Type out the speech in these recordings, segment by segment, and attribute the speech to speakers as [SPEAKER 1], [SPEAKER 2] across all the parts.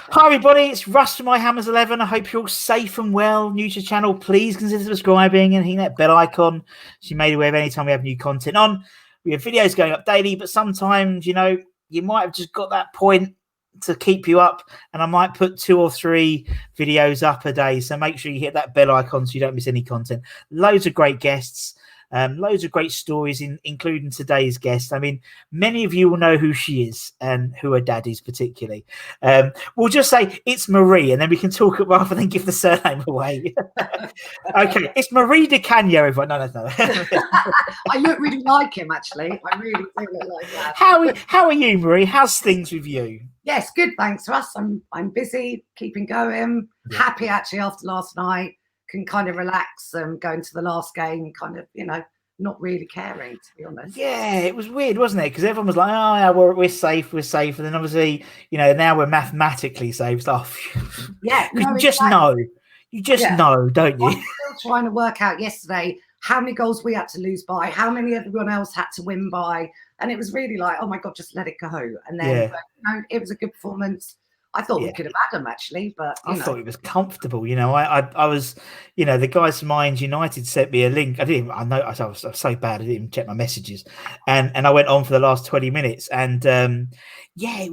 [SPEAKER 1] Hi everybody, it's Russ from My Hammers 11. I hope you're all safe and well. New to the channel, please consider subscribing and hitting that bell icon so you're made aware of any time we have new content on. We have videos going up daily, but sometimes, you know, you might have just got that point to keep you up, and I might put 2 or 3 videos up a day. So make sure you hit that bell icon so you don't miss any content. Loads of great guests. Loads of great stories, including today's guest. I mean, many of you will know who she is and who her dad is particularly. We'll just say it's Marie, and then we can talk rather than give the surname away. Okay, it's Marie Di Canio, everyone. No.
[SPEAKER 2] I look really like him, actually. I really do look like that.
[SPEAKER 1] How are you, Marie? How's things with you?
[SPEAKER 2] Yes, good, thanks, Russ. I'm busy, keeping going. Yeah. Happy, actually, after last night. Can kind of relax and go into the last game, kind of, you know, not really caring, to be honest.
[SPEAKER 1] Yeah, it was weird, wasn't it? Because everyone was like, "Oh, yeah, we're safe, and then obviously, you know, now we're mathematically safe." Stuff.
[SPEAKER 2] Yeah,
[SPEAKER 1] no, you just know, know, don't you?
[SPEAKER 2] I'm still trying to work out yesterday how many goals we had to lose by, how many everyone else had to win by, and it was really like, oh my god, just let it go. And then, but, you know, it was a good performance. I thought we could have had them, actually, but I
[SPEAKER 1] thought it was comfortable. You know, I was, you know, the guys from Irons United sent me a link. I was so bad. I didn't even check my messages, and I went on for the last 20 minutes, and yeah, it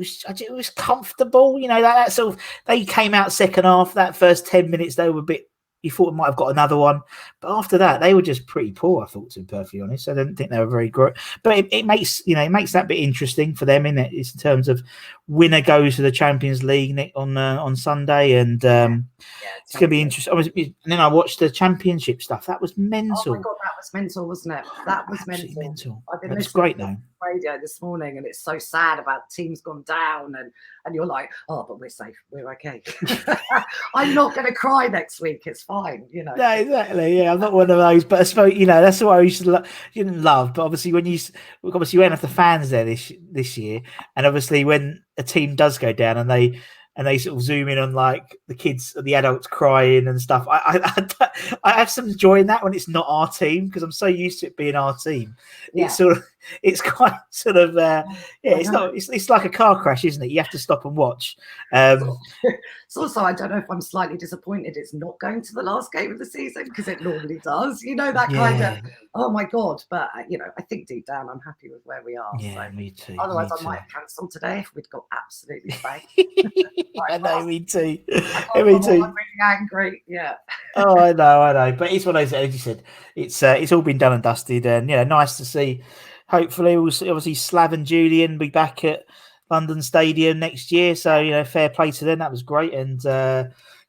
[SPEAKER 1] was comfortable. You know, that sort of, they came out second half. That first 10 minutes, they were a bit. You thought we might have got another one, but after that, they were just pretty poor. I thought, to be perfectly honest, I didn't think they were very great. But it makes, you know, it makes that bit interesting for them, innit? It's in terms of winner goes to the Champions League on Sunday, and it's going to be interesting. And then I watched the Championship stuff. That was mental.
[SPEAKER 2] Oh my god, that was mental, wasn't it? That was mental. I've been
[SPEAKER 1] listening great now.
[SPEAKER 2] Radio this morning, and it's so sad about teams gone down, and you're like, oh, but we're safe, we're okay. I'm not going to cry next week. It's fine, you know.
[SPEAKER 1] No, exactly. Yeah, I'm not one of those, but I suppose, you know, that's what I used to you didn't love, but obviously you won't have the fans there this year, and obviously when a team does go down and they sort of zoom in on like the kids or the adults crying and stuff. I have some joy in that when it's not our team, because I'm so used to it being our team. Yeah. It's quite sort of it's like a car crash, isn't it? You have to stop and watch.
[SPEAKER 2] It's also, I don't know if I'm slightly disappointed it's not going to the last game of the season, because it normally does. You know, that kind of, oh my god. But you know, I think deep down I'm happy with where we are.
[SPEAKER 1] Yeah, so. Me too.
[SPEAKER 2] Otherwise, I might have cancelled today if we'd got absolutely spanked.
[SPEAKER 1] I know, me too.
[SPEAKER 2] Me too. I'm really angry. Yeah.
[SPEAKER 1] Oh, I know. But it's one of those, as you said, it's all been done and dusted, and you know, nice to see. Hopefully, we'll see, obviously Slav and Julian be back at London Stadium next year. So, you know, fair play to them. That was great, and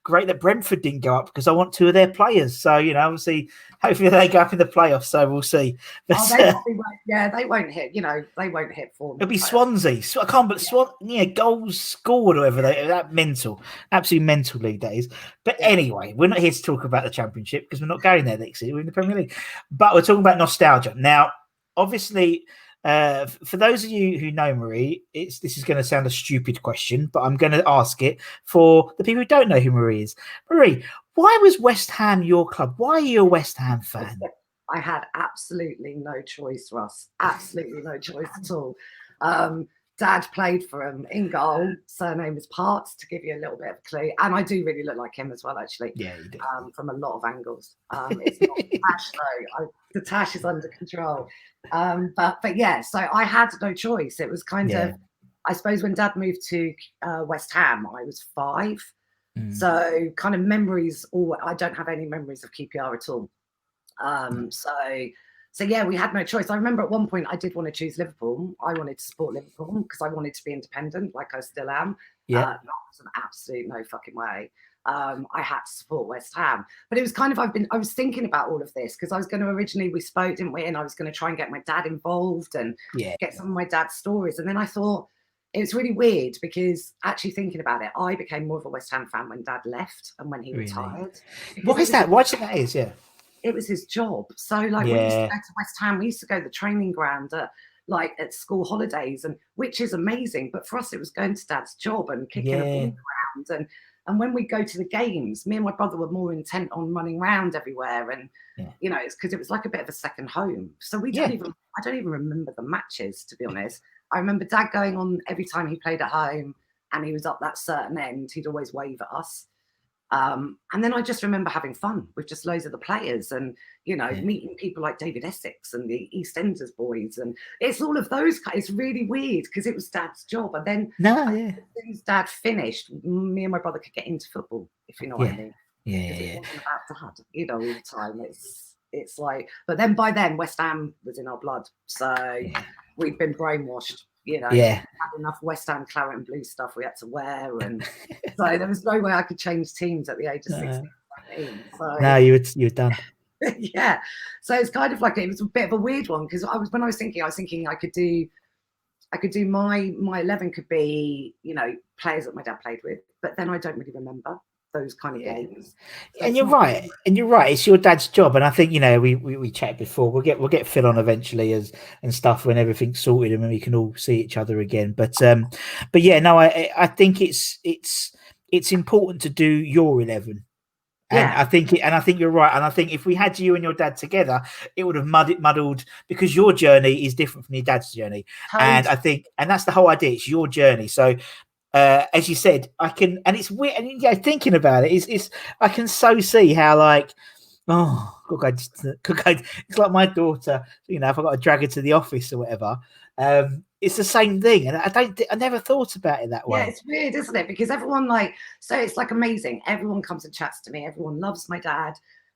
[SPEAKER 1] great that Brentford didn't go up, because I want 2 of their players. So, you know, obviously, hopefully they go up in the playoffs. So we'll see. But,
[SPEAKER 2] they won't hit. You know, they won't hit form.
[SPEAKER 1] It'll be Swansea. I can't, but goals scored or whatever. That mental, absolutely mental league that is. But anyway, we're not here to talk about the Championship, because we're not going there next year. We're in the Premier League. But we're talking about nostalgia now. Obviously, for those of you who know Marie, this is going to sound a stupid question, but I'm going to ask it for the people who don't know who Marie is. Marie, why was West Ham your club? Why are you a West Ham fan?
[SPEAKER 2] I had absolutely no choice, Russ. Absolutely no choice at all. Dad played for him in goal. Surname is Parts, to give you a little bit of a clue. And I do really look like him as well, actually.
[SPEAKER 1] Yeah, you do.
[SPEAKER 2] From a lot of angles. It's not tash, though. The tash is under control. But yeah, so I had no choice. It was kind of, I suppose, when Dad moved to West Ham, I was 5. So kind of memories, I don't have any memories of QPR at all. So yeah, we had no choice. I remember at one point I did want to choose Liverpool. I wanted to support Liverpool because I wanted to be independent, like I still am.
[SPEAKER 1] Yeah,
[SPEAKER 2] that was an absolute no fucking way. I had to support West Ham, but it was kind of, I was thinking about all of this because I was going to originally, we spoke, didn't we? And I was going to try and get my dad involved and get some of my dad's stories. And then I thought it was really weird because actually thinking about it, I became more of a West Ham fan when Dad left and when he retired.
[SPEAKER 1] What is that? What that is? Yeah.
[SPEAKER 2] It was his job. So like we used to go to West Ham, we used to go to the training ground at school holidays, and which is amazing. But for us, it was going to Dad's job and kicking a ball around. And when we go to the games, me and my brother were more intent on running around everywhere. And, you know, it's because it was like a bit of a second home. So I don't even remember the matches, to be honest. I remember Dad going on every time he played at home and he was up that certain end, he'd always wave at us. And then I just remember having fun with just loads of the players and, you know, meeting people like David Essex and the EastEnders boys. And it's all of those. It's really weird because it was Dad's job. And then as soon as Dad finished, me and my brother could get into football, if you know what I mean. It wasn't about Dad, you know, all the time. It's like, but then by then West Ham was in our blood. So we'd been brainwashed. You know, had enough West Ham claret and blue stuff we had to wear, and so there was no way I could change teams at the age of 16. So,
[SPEAKER 1] no, you were done.
[SPEAKER 2] Yeah, so it's kind of like it was a bit of a weird one because when I was thinking I could do my 11 could be, you know, players that my dad played with, but then I don't really remember those kind of games. So
[SPEAKER 1] and you're right. It's your dad's job, and I think, you know, we chatted before. We'll get Phil on eventually and stuff when everything's sorted and when we can all see each other again. But yeah, no, I think it's important to do your 11. And I think you're right. And I think if we had you and your dad together, it would have muddled because your journey is different from your dad's journey. And I think, and that's the whole idea. It's your journey. So as you said, I can, and it's weird. And yeah, thinking about it, it's I can so see how, like, it's like my daughter. You know, if I got to drag her to the office or whatever, it's the same thing. And I never thought about it that way.
[SPEAKER 2] Yeah, it's weird, isn't it? Because everyone, like, so it's like amazing. Everyone comes and chats to me. Everyone loves my dad.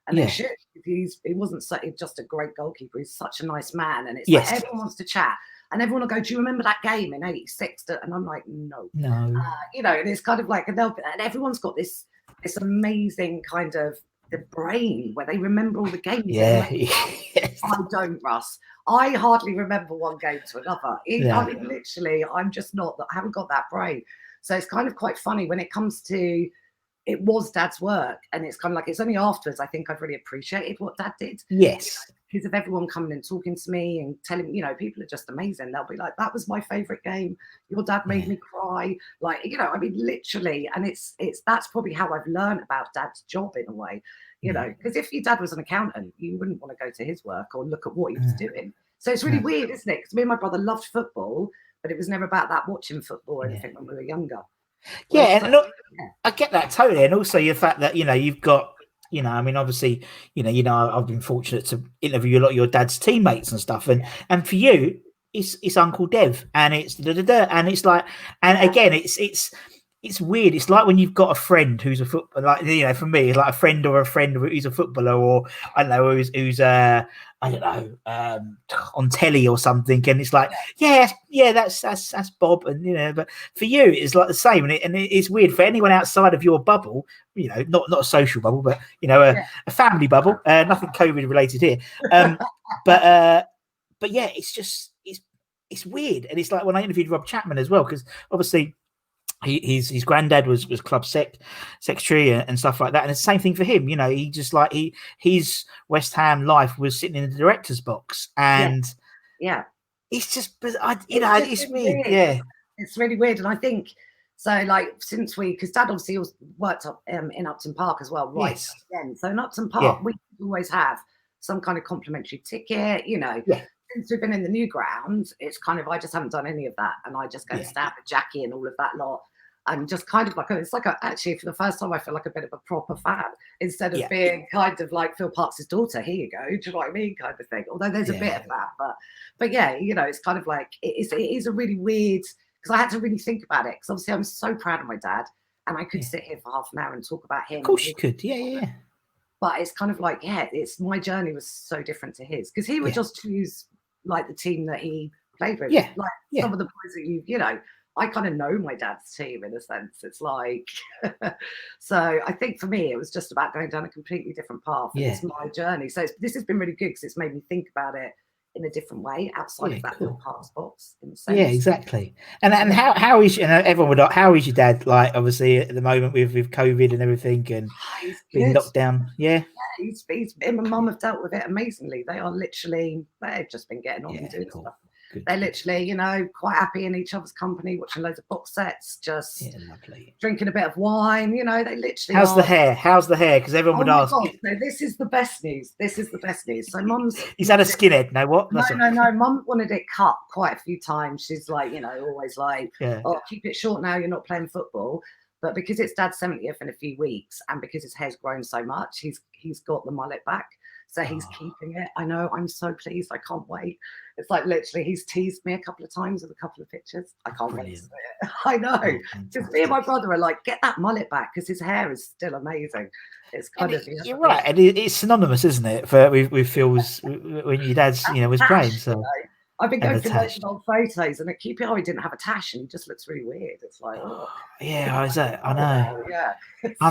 [SPEAKER 2] And they should. He wasn't just a great goalkeeper. He's such a nice man. And it's like everyone wants to chat. And everyone will go, do you remember that game in '86? And I'm like, no. You know, and it's kind of like, and everyone's got this amazing kind of the brain where they remember all the games. I don't, Russ. I hardly remember one game to another. I mean, literally, I'm just not, I haven't got that brain. So it's kind of quite funny when it comes to, it was Dad's work. And it's kind of like, it's only afterwards I think I've really appreciated what Dad did.
[SPEAKER 1] Yes.
[SPEAKER 2] Because of everyone coming and talking to me and telling, you know, people are just amazing. They'll be like, that was my favorite game. Your dad made me cry. Like, you know, I mean, literally. And that's probably how I've learned about Dad's job in a way, you know, because if your dad was an accountant, you wouldn't want to go to his work or look at what he was doing. So it's really weird, isn't it? Because me and my brother loved football, but it was never about that watching football or anything when we were younger.
[SPEAKER 1] I get that totally. And also the fact that, you know, you've got, you know, I mean, obviously, you know, I've been fortunate to interview a lot of your dad's teammates and stuff. And for you, it's Uncle Dev and it's and it's like, and again, it's weird. It's like when you've got a friend who's a footballer, like, you know, for me, it's like a friend who's a footballer, or I don't know, who's I don't know, on telly or something, and it's like, that's Bob, and you know, but for you, it's like the same, and it's weird for anyone outside of your bubble, you know, not a social bubble, but you know, a family bubble, nothing COVID related here, but yeah, it's just it's weird, and it's like when I interviewed Rob Chapman as well, because obviously. His granddad was club secretary and stuff like that, and it's the same thing for him. You know, he just like his West Ham life was sitting in the director's box, and it's just it's weird. Yeah,
[SPEAKER 2] it's really weird, and I think so. Like because Dad obviously worked up in Upton Park as well, right?
[SPEAKER 1] Yes.
[SPEAKER 2] Again, so in Upton Park we always have some kind of complimentary ticket, you know.
[SPEAKER 1] Yeah.
[SPEAKER 2] Since we've been in the new ground, it's kind of I just haven't done any of that, and I just go to stab at Jackie and all of that lot, and just kind of like it's like actually for the first time I feel like a bit of a proper fan instead of being kind of like Phil Parkes' daughter. Here you go, do you know what I mean, kind of thing. Although there's a bit of that, but yeah, you know, it's kind of like it is a really weird because I had to really think about it because obviously I'm so proud of my dad, and I could sit here for half an hour and talk about him.
[SPEAKER 1] Of course you could, yeah.
[SPEAKER 2] But it's kind of like it's my journey was so different to his because he would just choose. Like the team that he played with, some of the boys that you know, I kind of know my dad's team in a sense. It's like, so I think for me, it was just about going down a completely different path. And it's my journey. So this has been really good because it's made me think about it in a different way outside of that little Parkes box. In a sense.
[SPEAKER 1] Yeah, exactly. And how is everyone would how is your dad like? Obviously at the moment with COVID and everything and being locked down. Yeah.
[SPEAKER 2] He's him and Mum have dealt with it amazingly. They've just been getting on and doing stuff. They're literally, you know, quite happy in each other's company, watching loads of box sets, just
[SPEAKER 1] lovely,
[SPEAKER 2] drinking a bit of wine. You know, they literally.
[SPEAKER 1] How's the hair? How's the hair? Because everyone would ask.
[SPEAKER 2] God, so this is the best news. So Mum's.
[SPEAKER 1] He's had a skinhead. No, what?
[SPEAKER 2] No. Mum wanted it cut quite a few times. She's like, you know, always like, oh, keep it short now. You're not playing football. But because it's Dad's 70th in a few weeks, and because his hair's grown so much, he's got the mullet back. So he's keeping it. I know. I'm so pleased. I can't wait. It's like literally he's teased me a couple of times with a couple of pictures. I can't wait to see it. I know. Because me and my brother are like, get that mullet back, because his hair is still amazing. It's kind of.
[SPEAKER 1] You're right. And it's synonymous, isn't it? For with Phil's when your dad's, you know, was playing. So
[SPEAKER 2] I've been going through those old photos, and at QPR he didn't have a tash, and he just looks really weird. It's like,
[SPEAKER 1] I know.
[SPEAKER 2] Yeah.
[SPEAKER 1] I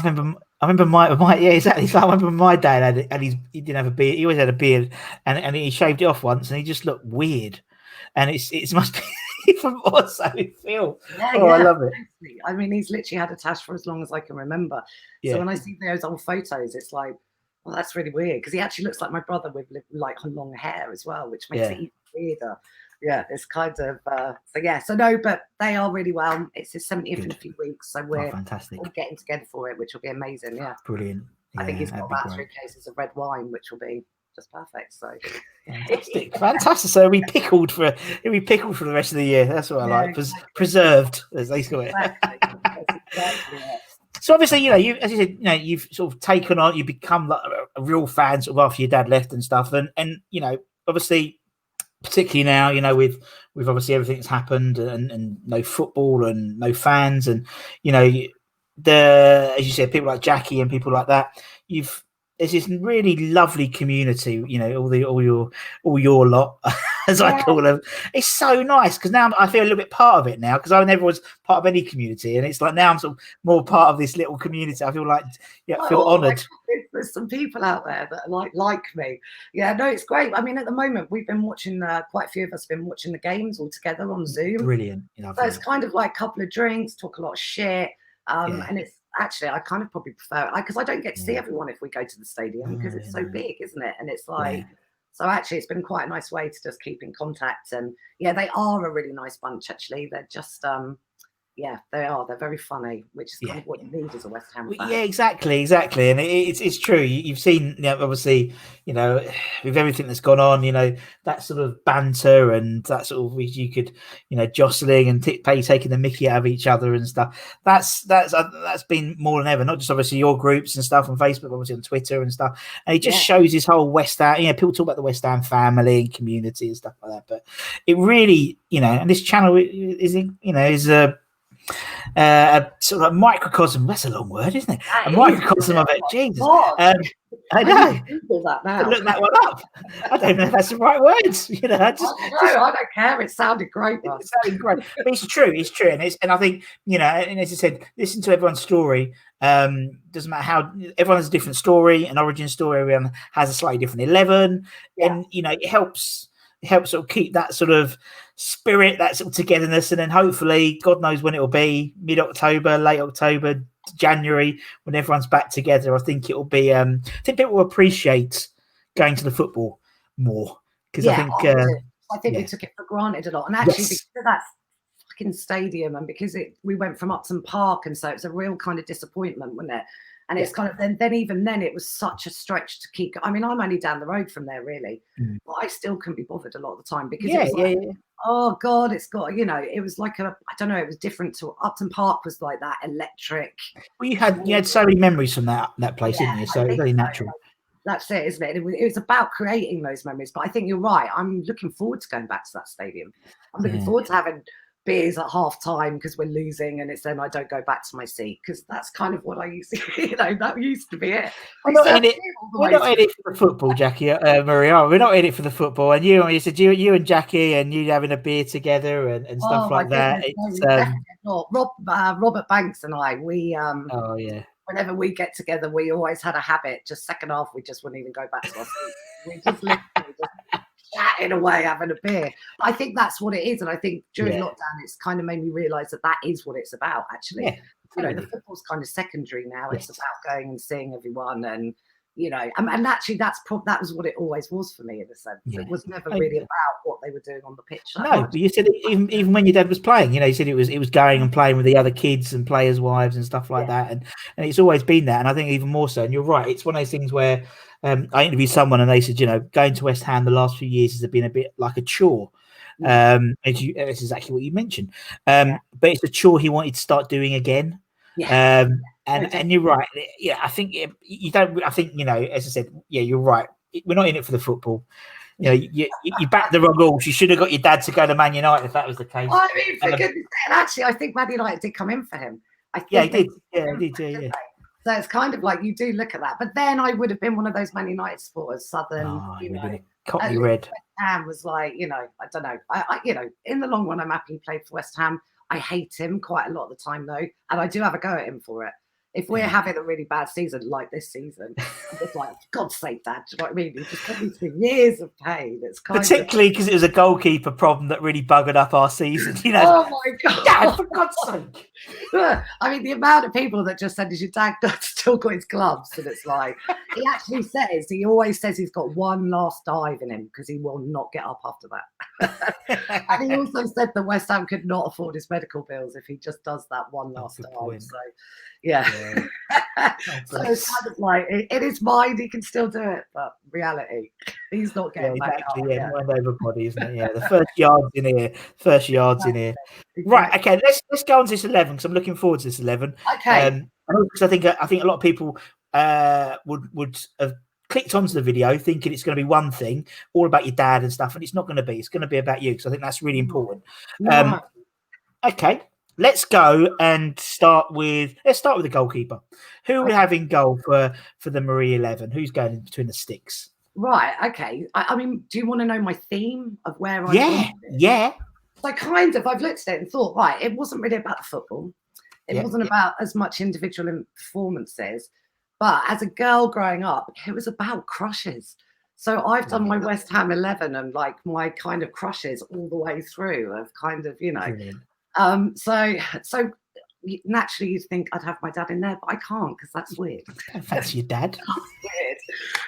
[SPEAKER 1] remember my exactly. So I remember my dad he didn't have a beard. He always had a beard, and he shaved it off once, and he just looked weird. And it must be from also Phil. I love it.
[SPEAKER 2] I mean, he's literally had a tash for as long as I can remember. So when I see those old photos, it's like, well, that's really weird, because he actually looks like my brother with like long hair as well, which makes it even weirder. Yeah, it's kind of but they are really well. It's his 70th in a few weeks, so we're
[SPEAKER 1] fantastic.
[SPEAKER 2] All getting together for it, which will be amazing. Yeah,
[SPEAKER 1] brilliant.
[SPEAKER 2] I think he's got about 3 cases of red wine, which will be just perfect. So
[SPEAKER 1] fantastic. So we pickled for the rest of the year. That's what I like. Preserved, as they call it.
[SPEAKER 2] Exactly.
[SPEAKER 1] So obviously, you know, as you said, you know, you've sort of taken on, you become like a real fan sort of after your dad left and stuff, and you know, obviously, particularly now, you know, with obviously everything that's happened and no football and no fans, and you know, as you said, people like Jackie and people like that, there's this really lovely community, you know, all your lot, as I call them. It's so nice, because now I feel a little bit part of it now, because I never was part of any community, and it's like now I'm sort of more part of this little community. I feel like, feel honoured.
[SPEAKER 2] There's some people out there that are like me. Yeah, no, it's great. I mean, at the moment we've been watching, quite a few of us have been watching the games all together on Zoom.
[SPEAKER 1] Brilliant.
[SPEAKER 2] So it's kind of like a couple of drinks, talk a lot of shit, and it's actually, I kind of probably prefer it, because I don't get to see everyone if we go to the stadium, because it's so big, isn't it? And it's like, so actually it's been quite a nice way to just keep in contact. And they are a really nice bunch, actually. They're just they are. They're very funny, which is kind of what you need as a West Ham fan.
[SPEAKER 1] Yeah, exactly. And it's true. You've seen, obviously, with everything that's gone on, that sort of banter and that sort of, you could, jostling and taking the mickey out of each other and stuff. That's been more than ever. Not just obviously your groups and stuff on Facebook, but obviously on Twitter and stuff. And it just shows this whole West Ham. People talk about the West Ham family and community and stuff like that, but it really, and this channel is a sort of a microcosm. That's a long word, isn't it? A microcosm of it. Jesus. I know.
[SPEAKER 2] That now.
[SPEAKER 1] Look that one up. I don't know if that's the right words. I
[SPEAKER 2] don't care. It sounded great.
[SPEAKER 1] It sounded great. But it's true. And I think, and as I said, listen to everyone's story. Doesn't matter how, everyone has a different story, an origin story. Everyone has a slightly different 11. And, it helps sort of keep that sort of spirit, that sort of togetherness, and then hopefully, God knows when it will be, mid-October, late October, January, when everyone's back together. I think it will be. I think people will appreciate going to the football more, because I think
[SPEAKER 2] we took it for granted a lot, and actually because of that fucking stadium, and because we went from Upton Park, and so it's a real kind of disappointment, wasn't it? And it's kind of then even then it was such a stretch to keep. I mean, I'm only down the road from there, really, but I still couldn't be bothered a lot of the time, because it was oh God, it's got, it was like I don't know, it was different to Upton Park was like that electric.
[SPEAKER 1] Well, you had so many memories from that place, didn't you? So it's very natural.
[SPEAKER 2] That's it, isn't it? It was about creating those memories. But I think you're right. I'm looking forward to going back to that stadium. I'm looking forward to having beers at half time because we're losing, and it's then I don't go back to my seat, because that's kind of what I used to, that used to be it.
[SPEAKER 1] We're not in it for the football, Jackie, Maria. We're not in it for the football. And you said you and Jackie and you having a beer together and stuff like that.
[SPEAKER 2] Robert Banks and I, we whenever we get together, we always had a habit. Just second half, we just wouldn't even go back to our seats. We just literally chatting away, having a beer. I think that's what it is, and I think during lockdown, it's kind of made me realise that is what it's about. Actually, the football's kind of secondary now. It's about going and seeing everyone, and you know, and actually that was what it always was for me in a sense.
[SPEAKER 1] Yeah.
[SPEAKER 2] It was never really about what they were doing on the pitch.
[SPEAKER 1] No, but you said even when your dad was playing, you know, you said it was going and playing with the other kids and players' wives and stuff like that, and it's always been that. And I think even more so. And you're right, it's one of those things where I interviewed someone and they said, you know, going to West Ham the last few years has been a bit like a chore. It's exactly what you mentioned. But it's a chore he wanted to start doing again. And you're right. Yeah, I think you don't. I think, you know, as I said, yeah, you're right. We're not in it for the football. You know, you backed the wrong horse. You should have got your dad to go to Man United if that was the case.
[SPEAKER 2] Well, I mean, for goodness sake, and actually, I think Man United did come in for him. I think
[SPEAKER 1] he did. He did. Yeah.
[SPEAKER 2] So it's kind of like you do look at that, but then I would have been one of those Man United supporters, Southern.
[SPEAKER 1] Oh,
[SPEAKER 2] you know,
[SPEAKER 1] been a Cockney red.
[SPEAKER 2] West Ham was like, you know, I don't know. I you know, in the long run, I'm happy he played for West Ham. I hate him quite a lot of the time though, and I do have a go at him for it. If we're having a really bad season like this season, I'm just like, for God's sake, Dad, do you know what I mean? He's just put me through years of pain. It's
[SPEAKER 1] particularly because it was a goalkeeper problem that really buggered up our season. You know,
[SPEAKER 2] oh my God,
[SPEAKER 1] Dad, for God's sake!
[SPEAKER 2] I mean, the amount of people that just said, "Is your dad still got his gloves?" And it's like, he always says he's got one last dive in him because he will not get up after that. And he also said that West Ham could not afford his medical bills if he just does that one last dive.
[SPEAKER 1] Point.
[SPEAKER 2] So. Yeah. So it's kind of like in his mind he can still do it, but reality he's not getting back up.
[SPEAKER 1] Mind over body, isn't it? Yeah, the first yards in here. Exactly. Right, okay, let's go on to this 11 because I'm looking forward to this 11.
[SPEAKER 2] Okay.
[SPEAKER 1] Because I think a lot of people would have clicked onto the video thinking it's going to be one thing, all about your dad and stuff, and it's not going to be. It's going to be about you because I think that's really important. Okay. Let's go and start with the goalkeeper. Who we have in goal for the Marie 11? Who's going in between the sticks?
[SPEAKER 2] Right. Okay. I mean, do you want to know my theme of where I'm?
[SPEAKER 1] Yeah.
[SPEAKER 2] So I've looked at it and thought, right, it wasn't really about the football. It wasn't about as much individual performances, but as a girl growing up, it was about crushes. So I've done my West Ham 11 and like my kind of crushes all the way through of kind of, you know.
[SPEAKER 1] Brilliant.
[SPEAKER 2] So naturally you'd think I'd have my dad in there, but I can't because that's weird.
[SPEAKER 1] That's your dad.
[SPEAKER 2] That's weird.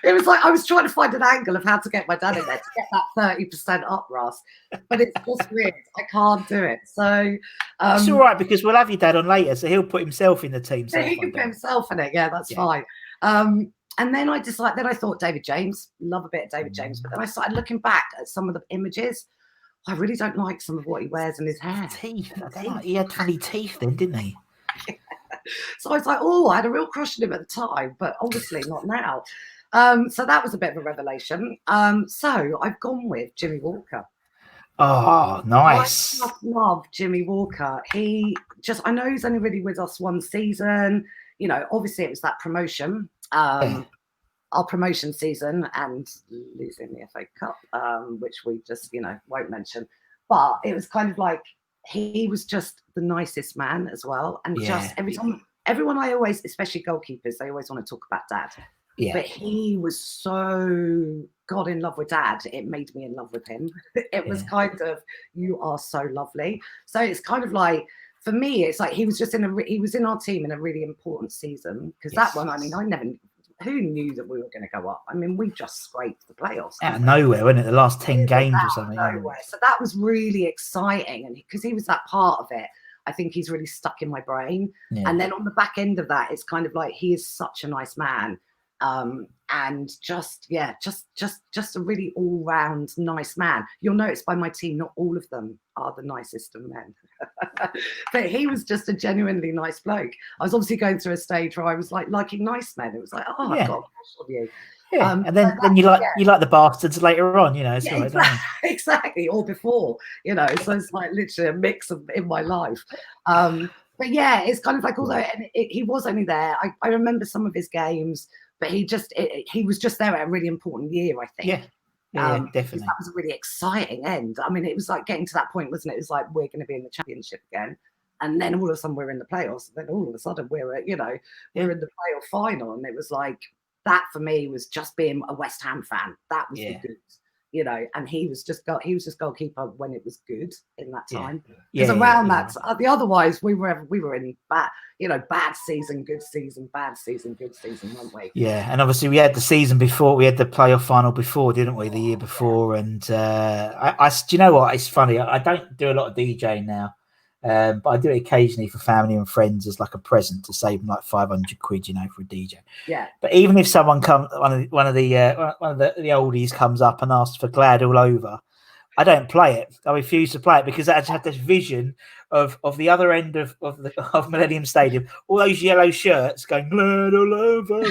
[SPEAKER 2] It was like I was trying to find an angle of how to get my dad in there to get that 30% up, Ross. But it's just weird. I can't do it. So
[SPEAKER 1] it's all right because we'll have your dad on later, so he'll put himself in the team.
[SPEAKER 2] So he can put himself in it. Yeah, that's fine. And then I thought David James, love a bit of David James, but then I started looking back at some of the images. I really don't like some of what he wears in his hair.
[SPEAKER 1] Teeth. He had funny teeth then, didn't he?
[SPEAKER 2] So I was like, I had a real crush on him at the time, but obviously not now. So that was a bit of a revelation. So I've gone with Jimmy Walker.
[SPEAKER 1] Oh, nice.
[SPEAKER 2] I love Jimmy Walker. I know he's only really with us one season. You know, obviously it was that promotion. Our promotion season and losing the FA Cup, which we just, you know, won't mention. But it was kind of like he was just the nicest man as well. And just every time, everyone especially goalkeepers, they always want to talk about Dad. Yeah. But he was so got in love with Dad. It made me in love with him. It was kind of, you are so lovely. So it's kind of like, for me, it's like he was in our team in a really important season because that one, I mean, who knew that we were going to go up? I mean, we just scraped the playoffs.
[SPEAKER 1] Out of nowhere, wasn't it? The last 10 games or something.
[SPEAKER 2] Nowhere. So that was really exciting. And because he was that part of it, I think he's really stuck in my brain. Yeah. And then on the back end of that, it's kind of like he is such a nice man. And just a really all-round nice man. You'll notice by my team, not all of them are the nicest of men. But he was just a genuinely nice bloke. I was obviously going through a stage where I was like liking nice men. It was like, I've got a crush on you.
[SPEAKER 1] Yeah. And then you like the bastards later on, you know. It's
[SPEAKER 2] exactly. Or before, you know. So it's like literally a mix in my life. But yeah, it's kind of like, although he was only there, I remember some of his games. But he was just there at a really important year, I think.
[SPEAKER 1] Yeah, definitely.
[SPEAKER 2] That was a really exciting end. I mean, it was like getting to that point, wasn't it? It was like, we're going to be in the championship again. And then all of a sudden we're in the playoffs. And then all of a sudden we're in the playoff final. And it was like, that for me was just being a West Ham fan. That was the good. you know, and he was just goalkeeper when it was good in that time.
[SPEAKER 1] Yeah.
[SPEAKER 2] Because around that, otherwise we were in bad, you know, bad season, good season, bad season, good season, weren't we?
[SPEAKER 1] Yeah, and obviously we had the season before, we had the playoff final before, didn't we? The year before, and do you know what? It's funny. I don't do a lot of DJing now, but I do it occasionally for family and friends as like a present to save them like 500 quid, you know, for a DJ.
[SPEAKER 2] Yeah.
[SPEAKER 1] But even if someone comes, one of the oldies comes up and asks for Glad All Over, I don't play it. I refuse to play it because I just had this vision of the other end of Millennium Stadium, all those yellow shirts going Glad All Over.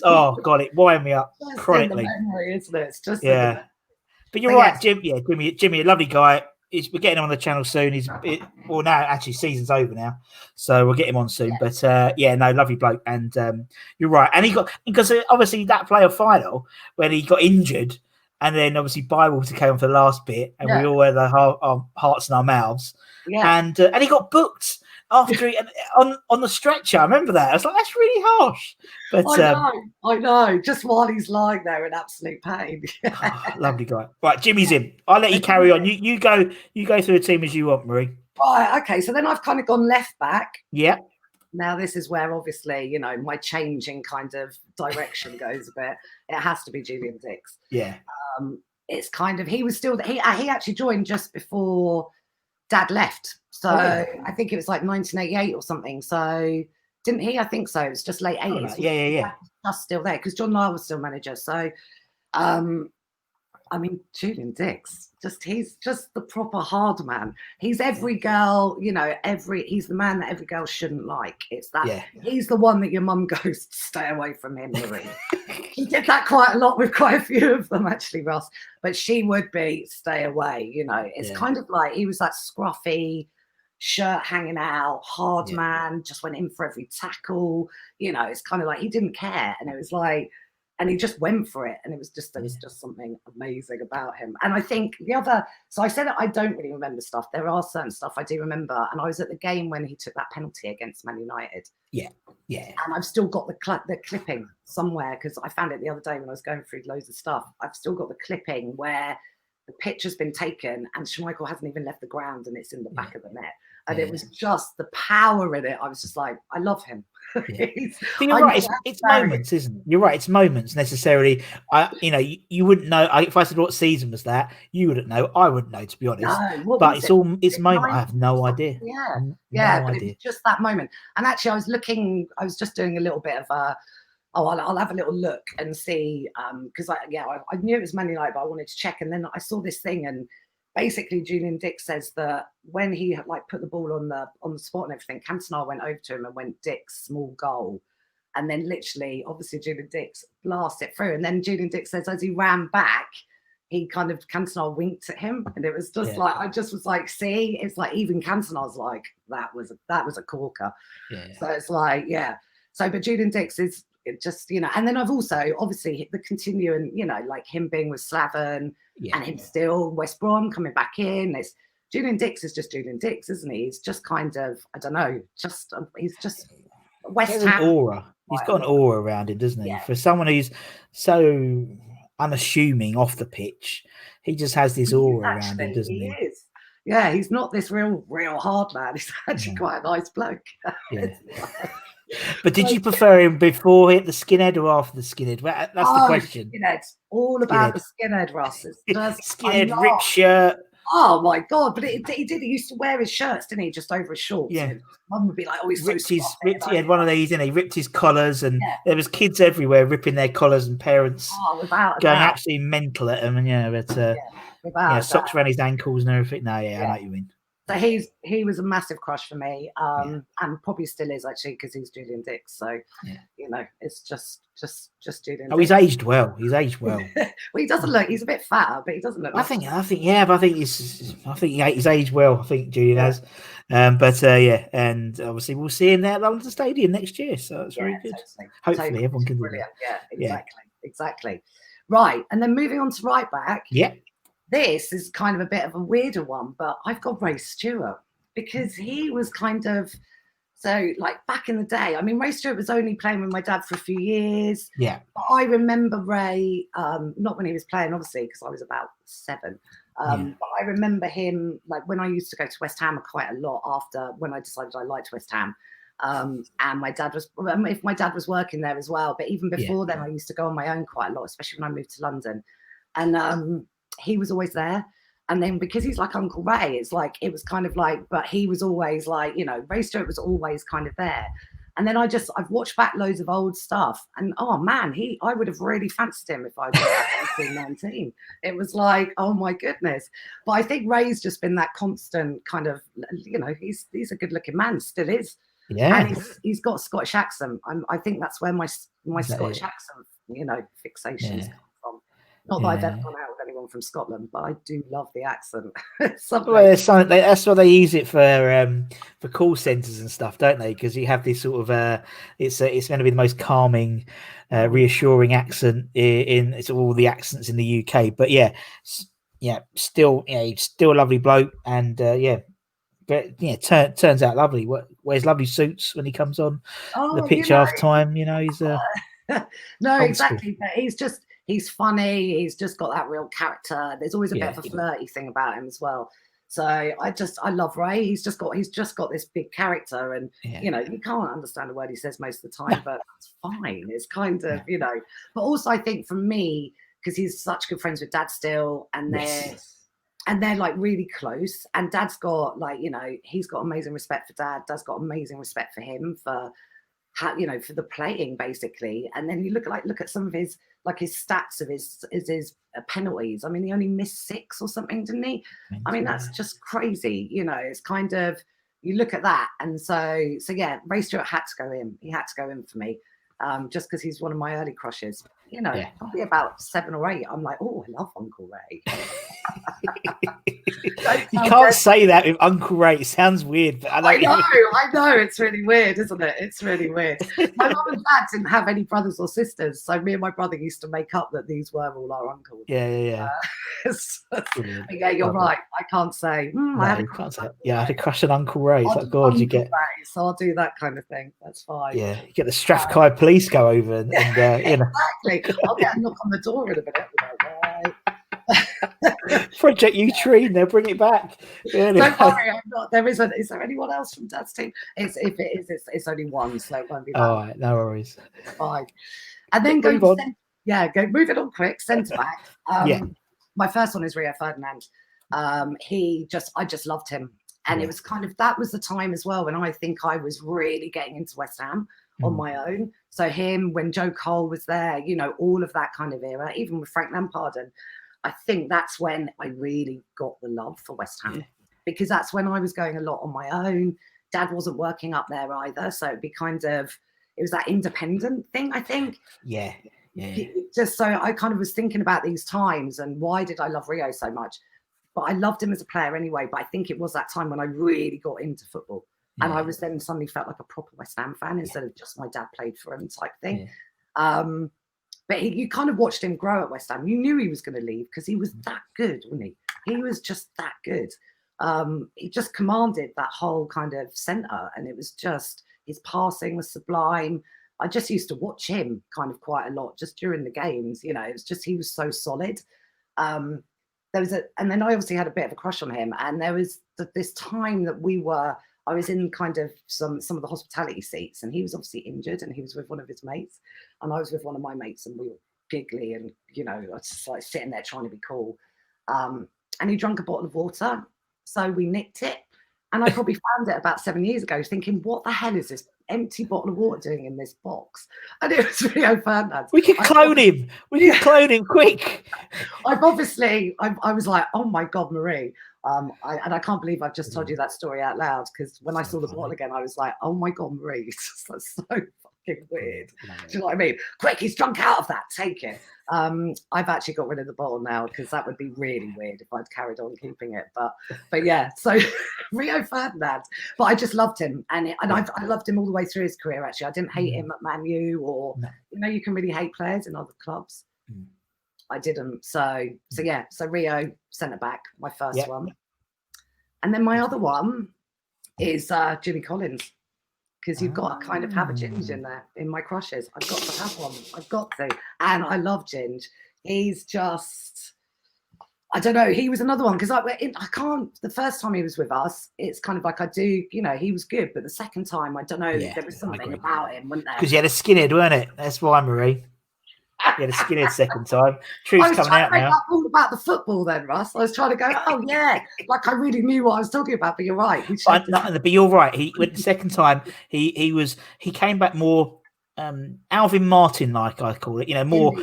[SPEAKER 1] Oh god, it wind me up chronically.
[SPEAKER 2] Memory, isn't it? It's just
[SPEAKER 1] But you're right, Jim. Yeah, Jimmy, a lovely guy. We're getting him on the channel soon. Well, now actually season's over now, so we'll get him on soon. Yeah. But no, lovely bloke, and you're right. And he got, because obviously that playoff final when he got injured, and then obviously Bywater came on for the last bit, and we all had our hearts in our mouths. Yeah. And he got booked after on the stretcher. I remember that. I was like, that's really harsh. But
[SPEAKER 2] I know. Just while he's lying there in absolute pain.
[SPEAKER 1] Lovely guy. Right, Jimmy's in. I'll let you carry on. You go through the team as you want, Marie.
[SPEAKER 2] Right, okay. So then I've kind of gone left back.
[SPEAKER 1] Yeah.
[SPEAKER 2] Now this is where obviously, you know, my changing kind of direction goes a bit. It has to be Julian Dicks.
[SPEAKER 1] Yeah.
[SPEAKER 2] It's kind of, he was still, he actually joined just before Dad left. So I think it was like 1988 or something. So didn't he? I think so. It was just late 80s.
[SPEAKER 1] Yeah.
[SPEAKER 2] Just still there because John Lyle was still manager. So, I mean, Julian Dicks, he's just the proper hard man. He's every girl, you know, he's the man that every girl shouldn't like. It's that he's the one that your mum goes, stay away from him, Marie. He did that quite a lot with quite a few of them, actually, Ross. But she would be, stay away, you know. It's kind of like he was that scruffy, shirt hanging out, hard man, just went in for every tackle. You know, it's kind of like he didn't care. And it was like, and he just went for it. And it was just, there was just something amazing about him. And I think so I said that I don't really remember stuff. There are certain stuff I do remember. And I was at the game when he took that penalty against Man United.
[SPEAKER 1] Yeah.
[SPEAKER 2] And I've still got the clipping somewhere because I found it the other day when I was going through loads of stuff. I've still got the clipping where the picture's been taken and Schmeichel hasn't even left the ground and it's in the back of the net. And it was just the power in it. I was just like, I love him.
[SPEAKER 1] You're right. It's moments, isn't it? You're right. It's moments necessarily. You know, you wouldn't know. If I said what season was that, you wouldn't know. I wouldn't know, to be honest.
[SPEAKER 2] No,
[SPEAKER 1] but it's moment. I have no idea.
[SPEAKER 2] But it was just that moment. And actually, I was just doing a little bit of I'll have a little look and see because I knew it was Man United, but I wanted to check. And then I saw this thing, and basically Julian Dicks says that when he like put the ball on the spot and everything, Cantona went over to him and went, Dicks, small goal. And then literally, obviously Julian Dicks blasted it through. And then Julian Dicks says as he ran back, he kind of, Cantona winked at him. And it was just like, I just was like, see, it's like even Cantona's like, that was a corker. So it's like, So, but Julian Dicks is just, you know, and then I've also obviously the continuing, you know, like him being with Slaven and him still West Brom coming back in. It's Julian Dicks is just Julian Dicks, isn't he? He's just kind of, I don't know, he's just West Ham.
[SPEAKER 1] An aura. He's got an aura around him, doesn't he? For someone who's so unassuming off the pitch, he just has this aura around him, doesn't he?
[SPEAKER 2] He is. Yeah, he's not this real hard man. He's actually quite a nice bloke.
[SPEAKER 1] But did you prefer him before he hit the skinhead or after the skinhead? Well, that's the question.
[SPEAKER 2] Skinhead. All about the skinhead, Ross. It's just
[SPEAKER 1] skinhead, ripped shirt.
[SPEAKER 2] Oh my god! But he did. He used to wear his shirts, didn't he? Just over his shorts. Yeah. Mum would be like, "Oh, he's ripped
[SPEAKER 1] He had one of these, and he ripped his collars, and there was kids everywhere ripping their collars, and parents going absolutely mental at him. And socks around his ankles and everything. No, I know what you mean.
[SPEAKER 2] So he was a massive crush for me, and probably still is actually because he's Julian Dicks. So you know, it's just Julian.
[SPEAKER 1] Oh, Dicks. He's aged well. Well,
[SPEAKER 2] he doesn't look. He's a bit fatter, but he doesn't look.
[SPEAKER 1] I think he's aged well. I think Julian has. And obviously we'll see him there at London Stadium next year. So it's very good. Hopefully everyone can do that.
[SPEAKER 2] Yeah, exactly. Right, and then moving on to right back.
[SPEAKER 1] Yeah.
[SPEAKER 2] This is kind of a bit of a weirder one, but I've got Ray Stewart because he was kind of So, like back in the day, I mean, Ray Stewart was only playing with my dad for a few years.
[SPEAKER 1] Yeah.
[SPEAKER 2] But I remember Ray, not when he was playing, obviously, because I was about 7. But I remember him, like when I used to go to West Ham quite a lot after when I decided I liked West Ham. And my dad was, if my dad was working there as well. But even before then, I used to go on my own quite a lot, especially when I moved to London. And he was always there. And then because he's like Uncle Ray, it's like, it was kind of like, but he was always like, you know, Ray Stewart was always kind of there. And then I've watched back loads of old stuff, and oh man, I would have really fancied him if I was back in 19. It was like, oh my goodness. But I think Ray's just been that constant kind of, you know, he's a good looking man, still is.
[SPEAKER 1] Yeah.
[SPEAKER 2] And he's got a Scottish accent. I think that's where my Scottish accent, you know, fixations come from. Not that I've ever gone out with anyone from Scotland, but I do love the accent.
[SPEAKER 1] Well, that's why they use it for call centers and stuff, don't they? Because you have this sort of it's going to be the most calming, reassuring accent in it's all the accents in the UK. But still a lovely bloke, and but turns out lovely. Wears lovely suits when he comes on the pitch half time. You know, he's
[SPEAKER 2] no, exactly. But he's funny. He's just got that real character. There's always a bit of a flirty thing about him as well. So I love Ray. He's just got this big character, and you know, you can't understand a word he says most of the time, but it's fine. It's kind of you know. But also, I think for me, because he's such good friends with Dad still, and they're like really close. And Dad's got like, you know, he's got amazing respect for Dad. Dad's got amazing respect for him for how, you know, for the playing basically. And then you look at some of his stats of his penalties. I mean, he only missed 6 or something, didn't he? I mean, that's just crazy. You know, it's kind of, you look at that. And so yeah, Ray Stewart had to go in. He had to go in for me. Just because he's one of my early crushes, you know, probably about 7 or 8. I'm like, oh, I love Uncle Ray.
[SPEAKER 1] You can't say that with Uncle Ray. It sounds weird, but I
[SPEAKER 2] know. It's really weird, isn't it? It's really weird. My mum and dad didn't have any brothers or sisters, so me and my brother used to make up that these were all our uncles.
[SPEAKER 1] Yeah.
[SPEAKER 2] Yeah, you're right. I can't say. I had
[SPEAKER 1] a crush on Uncle Ray. It's like, God, you get.
[SPEAKER 2] Ray, so I'll do that kind of thing. That's fine.
[SPEAKER 1] Yeah, you get the Strathclyde police go over and you know.
[SPEAKER 2] Exactly. I'll get a knock on the door in a minute. Right.
[SPEAKER 1] Project Utrine, they'll bring it back.
[SPEAKER 2] Don't worry, I'm not. Is there anyone else from Dad's team? If it is, it's only one, so it won't be that.
[SPEAKER 1] All right, no worries.
[SPEAKER 2] Fine. And then moving on quick. Centre back. My first one is Rio Ferdinand. I just loved him, and it was kind of, that was the time as well when I think I was really getting into West Ham on my own. So him, when Joe Cole was there, you know, all of that kind of era, even with Frank Lampard, and I think that's when I really got the love for West Ham, because that's when I was going a lot on my own. Dad wasn't working up there either, so it'd be it was that independent thing, I think. Yeah. Just so I kind of was thinking about these times and why did I love Rio so much? But I loved him as a player anyway. But I think it was that time when I really got into football, and I was then suddenly felt like a proper West Ham fan instead of just my dad played for him type thing. But you kind of watched him grow at West Ham. You knew he was going to leave because he was that good, wasn't he? He was just that good. He just commanded that whole kind of centre, and it was just, his passing was sublime. I just used to watch him kind of quite a lot just during the games. You know, it was just, he was so solid. And then I obviously had a bit of a crush on him. And there was this time that I was in kind of some of the hospitality seats, and he was obviously injured, and he was with one of his mates, and I was with one of my mates, and we were giggly, and you know, I was just like sitting there trying to be cool. And he drank a bottle of water, so we nicked it, and I probably found it about 7 years ago, thinking, what the hell is this empty bottle of water doing in this box? And it was Rio Ferdinand.
[SPEAKER 1] We could clone him. We could clone him quick.
[SPEAKER 2] I was like, oh my God, Marie. I can't believe I've just told you that story out loud, because when I saw the bottle again, I was like, oh my God, Marie. That's so fucking weird. Do you know what I mean? Quick, he's drunk out of that. Take it. I've actually got rid of the bottle now, because that would be really weird if I'd carried on keeping it. But yeah, so Rio Ferdinand. But I just loved him, and I loved him all the way through his career. Actually, I didn't hate him at Man U, or you know, you can really hate players in other clubs. I didn't. So Rio, centre back, my first one. And then my other one is Jimmy Collins, because you've got to kind of have a Ginge in there in my crushes. I've got to have one. I've got to. And I love Ginge. He's just, I don't know. He was another one because I can't. The first time he was with us, it's kind of like I do. You know, he was good, but the second time, I don't know. There was something about him, wasn't there?
[SPEAKER 1] Because you had a skinhead, weren't it? That's why, Marie. You had a skinhead second time. Truth's coming out now.
[SPEAKER 2] All about the football, then, Russ. I was trying to go, oh yeah, like I really knew what I was talking about. But you're right.
[SPEAKER 1] But you're right. He went the second time. He came back more Alvin Martin, like I call it. You know, more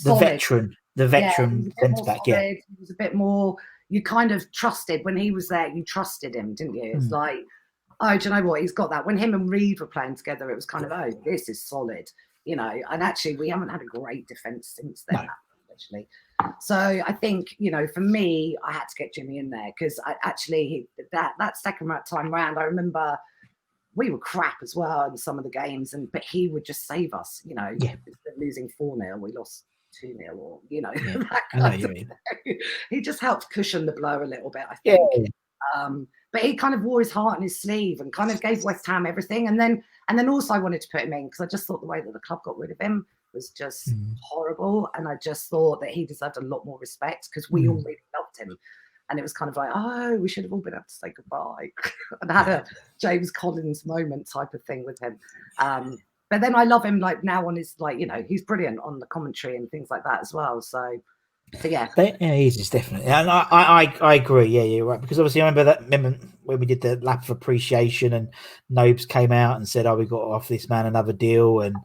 [SPEAKER 1] the veteran. The veteran centre back,
[SPEAKER 2] He was a bit more. You kind of trusted when he was there. You trusted him, didn't you? It's like, oh, do you know what? He's got that. When him and Reed were playing together, it was kind of, oh, this is solid, you know. And actually, we haven't had a great defence since then, actually. So I think, you know, for me, I had to get Jimmy in there because that second time round, I remember we were crap as well in some of the games, but he would just save us, you know. Losing 4-0, we lost 2-0, or you know,
[SPEAKER 1] I know you mean.
[SPEAKER 2] He just helped cushion the blow a little bit, I think. But he kind of wore his heart in his sleeve and kind of gave West Ham everything. And then also I wanted to put him in because I just thought the way that the club got rid of him was just horrible, and I just thought that he deserved a lot more respect because we all really loved him. And it was kind of like, oh, we should have all been able to say goodbye and had a James Collins moment type of thing with him. But then I love him like now on his, like, you know, he's brilliant on the commentary and things like that as well. So yeah.
[SPEAKER 1] He is definitely. And I agree. Yeah, you're right. Because obviously I remember when we did the lap of appreciation and Nobes came out and said, oh, we got to offer this man another deal. And,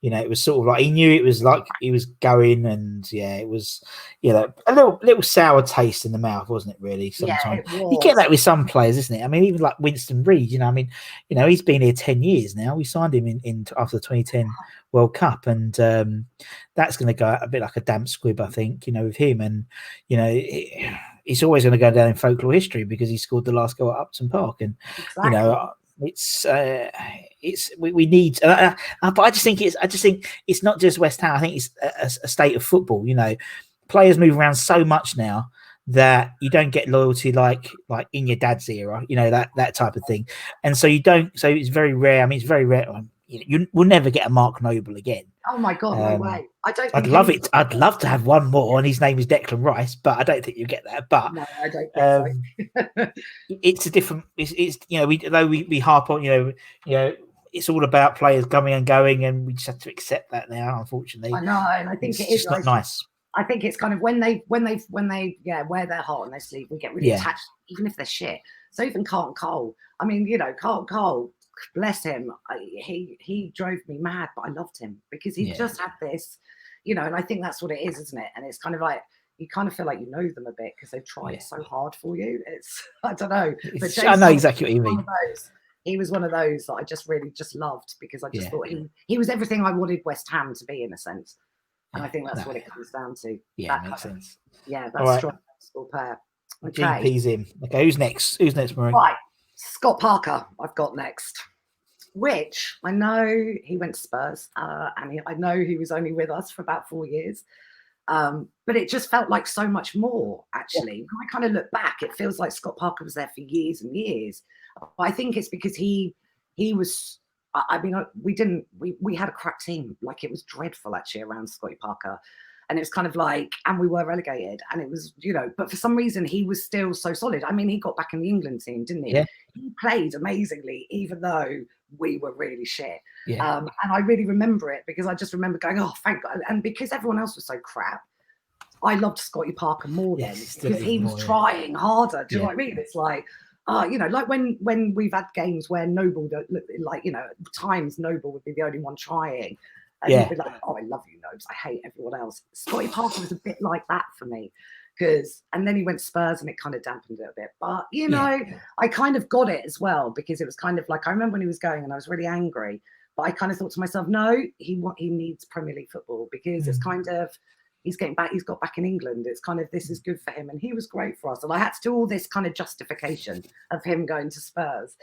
[SPEAKER 1] you know, it was sort of like he knew it was like he was going, and it was, you know, a little sour taste in the mouth, wasn't it? Really, sometimes you get that with some players, isn't it? I mean, even like Winston Reid, you know, I mean, you know, he's been here 10 years now. We signed him in after the 2010 World Cup, and that's going to go out a bit like a damp squib, I think, you know, with him, and you know, it's always going to go down in folklore history because he scored the last goal at Upton Park, and you know. We need, but I just think it's not just West Ham. I think it's a state of football. You know, players move around so much now that you don't get loyalty like in your dad's era. You know, that type of thing, and so you don't. So it's very rare. I mean, it's very rare. You will never get a Mark Noble again.
[SPEAKER 2] Oh my God, no way! I don't.
[SPEAKER 1] I'd love it. I'd love to have one more, and his name is Declan Rice, but I don't think you get that. But
[SPEAKER 2] no, I don't think so.
[SPEAKER 1] It's a different. It's you know, we harp on you know it's all about players coming and going, and we just have to accept that now. Unfortunately,
[SPEAKER 2] I know, and I think
[SPEAKER 1] it's not nice.
[SPEAKER 2] I think it's kind of when they wear their heart on their sleeve, we get really attached, even if they're shit. So even Carlton Cole, I mean, you know, Carlton Cole, bless him, he drove me mad, but I loved him because he just had this, you know, and I think that's what it is, isn't it? And it's kind of like you kind of feel like you know them a bit because they've tried so hard for you. It's I don't know, but
[SPEAKER 1] I know exactly what you mean.
[SPEAKER 2] He was one of those that I just really just loved because I just thought he was everything I wanted West Ham to be in a sense. And I think that's what it comes down to.
[SPEAKER 1] Yeah, that makes sense.
[SPEAKER 2] Yeah, that's strong school pair. Okay.
[SPEAKER 1] GP's in. Okay, who's next? Who's next, Marie?
[SPEAKER 2] Right, Scott Parker I've got next, which I know he went to Spurs, and I know he was only with us for about 4 years. But it just felt like so much more, actually. When I kind of look back, it feels like Scott Parker was there for years and years. But I think it's because he was... I mean, we had a crap team. Like, it was dreadful, actually, around Scotty Parker. And it was kind of like, and we were relegated. And it was, you know, but for some reason, he was still so solid. I mean, he got back in the England team, didn't he?
[SPEAKER 1] Yeah.
[SPEAKER 2] He played amazingly, even though we were really shit.
[SPEAKER 1] Yeah.
[SPEAKER 2] And I really remember it because I just remember going, oh, thank God. And because everyone else was so crap, I loved Scotty Parker more then because he was trying harder. Do you know what I mean? It's like, you know, like when we've had games where Noble, like, you know, at times Noble would be the only one trying. And he'd be like, oh, I love you, Nobes. I hate everyone else. Scotty Parker was a bit like that for me. And then he went Spurs and it kind of dampened it a bit. But, you know, I kind of got it as well because it was kind of like, I remember when he was going and I was really angry. But I kind of thought to myself, no, he needs Premier League football because it's kind of, he's getting back. He's got back in England. It's kind of, this is good for him. And he was great for us. And I had to do all this kind of justification of him going to Spurs.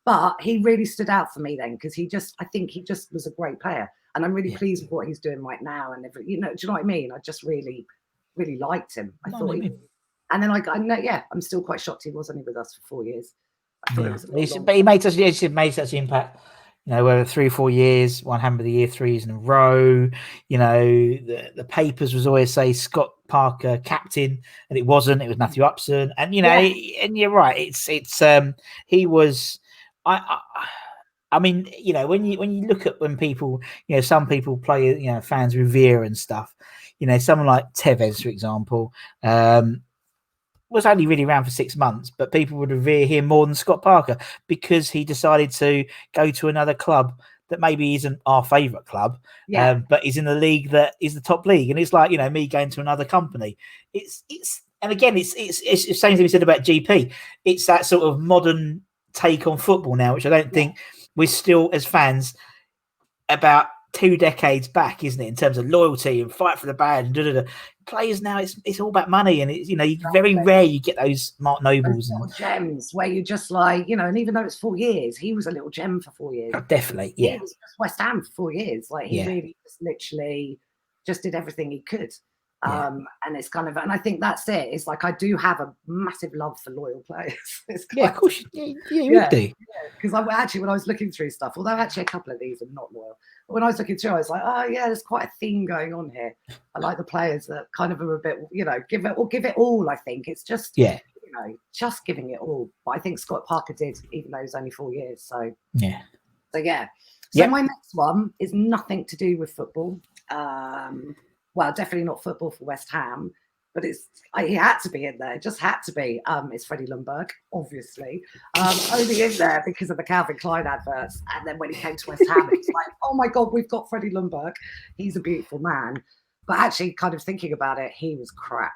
[SPEAKER 2] But he really stood out for me then because I think he just was a great player. And I'm really pleased with what he's doing right now. And, you know, do you know what I mean? I just really, really liked him. I thought and then I'm still quite shocked he was only with us for 4 years. I thought it was
[SPEAKER 1] but he made such an impact. You know, whether 3 or 4 years, one Hammer of the Year, 3 years in a row. You know, the papers was always say Scott Parker captain, and it wasn't. It was Matthew Upson, and you know, and you're right. It's he was. I mean, you know, when you look at when people, you know, some people play, you know, fans revere and stuff. You know, someone like Tevez, for example, was only really around for 6 months, but people would revere him more than Scott Parker because he decided to go to another club that maybe isn't our favourite club, but is in the league that is the top league. And it's like, you know, me going to another company. It's and again, it's the same thing we said about GP. It's that sort of modern take on football now, which I don't think we're still as fans about 2 decades back, isn't it? In terms of loyalty and fight for the bad and players now, it's all about money, and it's, you know, very rare you get those Mark Nobles and
[SPEAKER 2] gems where you just like, you know, and even though it's 4 years, he was a little gem for 4 years.
[SPEAKER 1] Definitely,
[SPEAKER 2] he was just West Ham for 4 years. Like he really just literally just did everything he could. And it's kind of, and I think that's it. It's like I do have a massive love for loyal players.
[SPEAKER 1] Of course, you would do.
[SPEAKER 2] Because when I was looking through stuff, although actually a couple of these are not loyal, but when I was looking through, I was like, oh yeah, there's quite a theme going on here. I like the players that kind of are a bit, you know, give it all. I think it's just you know, just giving it all. But I think Scott Parker did, even though it was only 4 years. So So my next one is nothing to do with football. Well, definitely not football for West Ham, but he had to be in there. It just had to be. It's Freddie Ljungberg, obviously. Only in there because of the Calvin Klein adverts. And then when he came to West Ham, it's like, oh my God, we've got Freddie Ljungberg. He's a beautiful man. But actually, kind of thinking about it, he was crap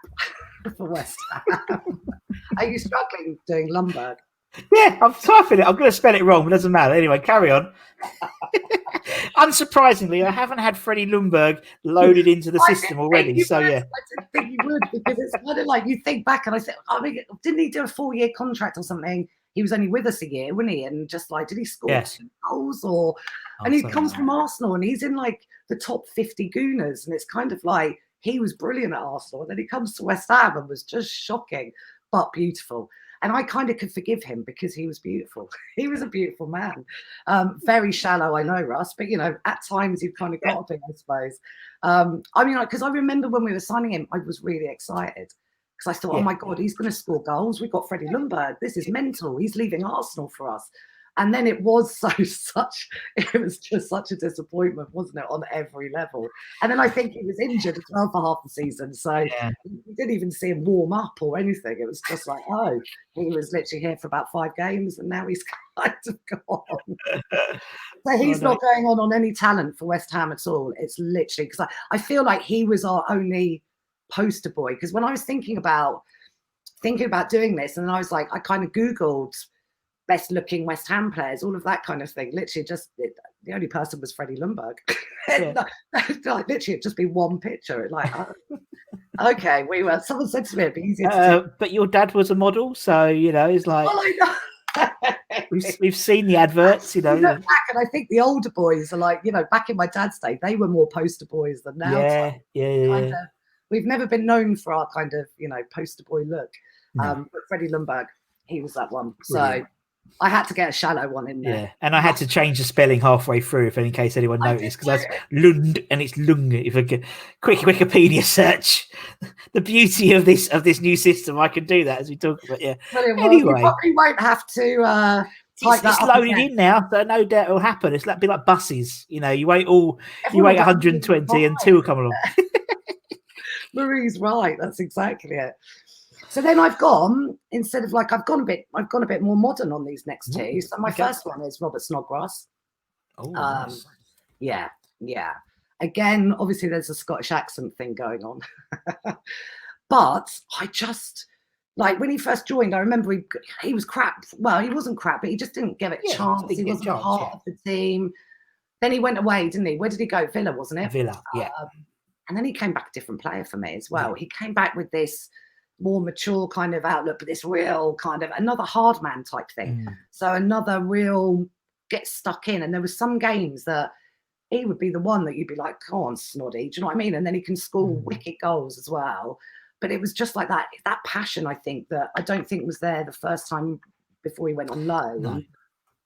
[SPEAKER 2] for West Ham. Are you struggling doing Ljungberg?
[SPEAKER 1] Yeah, I'm typing it. I'm going to spell it wrong, but it doesn't matter. Anyway, carry on. Unsurprisingly, I haven't had Freddie Ljungberg loaded into the system already. So, yeah.
[SPEAKER 2] I didn't think you would, because it's kind of like you think back and I said, I mean, didn't he do a 4-year contract or something? He was only with us a year, wasn't he? And just like, did he score 2 goals? And he comes from Arsenal and he's in like the top 50 Gooners. And it's kind of like, he was brilliant at Arsenal. And then he comes to West Ham and was just shocking, but beautiful. And I kind of could forgive him because he was beautiful. He was a beautiful man. Very shallow, I know, Russ, but, you know, at times you've kind of got to be, I suppose. I mean, because I remember when we were signing him, I was really excited because I thought, oh, my God, he's going to score goals. We've got Freddie Ljungberg. This is mental. He's leaving Arsenal for us. And then it was it was just such a disappointment, wasn't it, on every level? And then I think he was injured as well for half the season. So we didn't even see him warm up or anything. It was just like, oh, he was literally here for about 5 games and now he's kind of gone. So he's not going on any talent for West Ham at all. It's literally, because I feel like he was our only poster boy. Because when I was thinking about doing this, and I was like, I kind of Googled best looking West Ham players, all of that kind of thing. Literally just the only person was Freddie Ljungberg. Like literally it'd just be one picture. Like, okay, someone said to me it'd be easier to do.
[SPEAKER 1] But your dad was a model, so, you know, it's like, well, I know. we've seen the adverts, you know.
[SPEAKER 2] Look back and I think the older boys are like, you know, back in my dad's day, they were more poster boys than now. We've never been known for our kind of, you know, poster boy look. But Freddie Ljungberg, he was that one. So I had to get a shallow one in there.
[SPEAKER 1] Yeah, and I had to change the spelling halfway through, in case anyone noticed, because that's Lund and it's Lung. If I get quick Wikipedia search, the beauty of this new system, I can do that as we talk about. Yeah.
[SPEAKER 2] Brilliant. Well, anyway, you probably won't have to.
[SPEAKER 1] It's loaded in now, so no doubt it'll happen. It's like be like buses, you know. You wait 120 and 2 will come along.
[SPEAKER 2] Marie's right. That's exactly it. So then I've gone a bit more modern on these next 2. So my first one is Robert Snodgrass.
[SPEAKER 1] Oh, nice.
[SPEAKER 2] Yeah. Again, obviously there's a Scottish accent thing going on, but I just like when he first joined. I remember he was crap. Well, he wasn't crap, but he just didn't give it a chance. He wasn't part of the team. Then he went away, didn't he? Where did he go? Villa, wasn't it?
[SPEAKER 1] Villa, yeah.
[SPEAKER 2] And then he came back a different player for me as well. Yeah. He came back with this more mature kind of outlook, but this real kind of another hard man type thing. So another real get stuck in. And there were some games that he would be the one that you'd be like, come on, Snoddy, do you know what I mean? And then he can score wicked goals as well. But it was just like that passion, I think, that I don't think was there the first time before he went on loan.
[SPEAKER 1] No.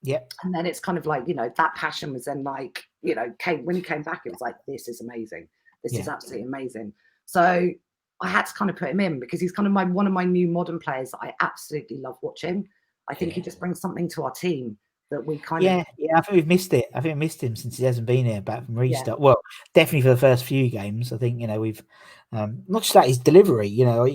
[SPEAKER 1] Yeah.
[SPEAKER 2] And then it's kind of like, you know, that passion was then like, you know, when he came back, it was like, this is amazing. This is absolutely amazing. So I had to kind of put him in because he's kind of one of my new modern players that I absolutely love watching. I think he just brings something to our team that we kind of...
[SPEAKER 1] Yeah, I think we've missed it. I think we missed him since he hasn't been here back from restart. Well, definitely for the first few games. I think, you know, we've not just that, his delivery, you know,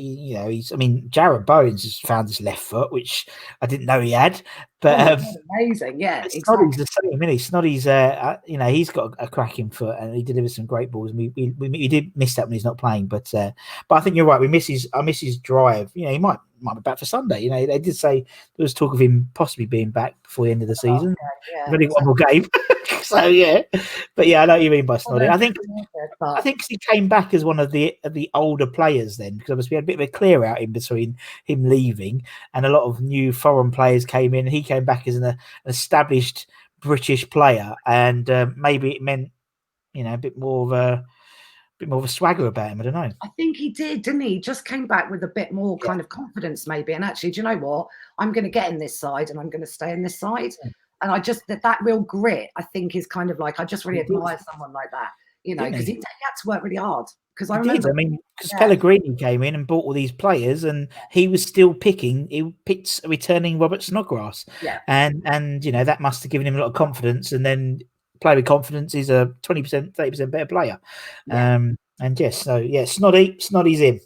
[SPEAKER 1] Jared Bowen's just found his left foot, which I didn't know he had. But
[SPEAKER 2] amazing, yeah.
[SPEAKER 1] Snoddy's the same, isn't he? Snoddy's you know, he's got a cracking foot and he delivers some great balls. And we did miss that when he's not playing, but I think you're right. I miss his drive. You know, he might be back for Sunday. You know, they did say there was talk of him possibly being back before the end of the season. Really one more game. So yeah, but yeah, I know what you mean by Snoddy. I think he came back as one of the older players then, because obviously we had a bit of a clear out in between him leaving and a lot of new foreign players came in. He came back as an established British player, and maybe it meant, you know, a bit more of a swagger about him. I don't know.
[SPEAKER 2] I think he did, didn't he? He just came back with a bit more kind of confidence, maybe. And actually, do you know what? I'm going to get in this side, and I'm going to stay in this side. And I just that real grit, I think, is kind of like, I just really admire someone like that, you know, because he had to work really hard. Because I remember,
[SPEAKER 1] because Pellegrini came in and bought all these players, and he was still picking. He picked returning Robert Snodgrass, and you know, that must have given him a lot of confidence. And then play with confidence is a 20%, 30% better player. And yes, so yeah, Snoddy's in.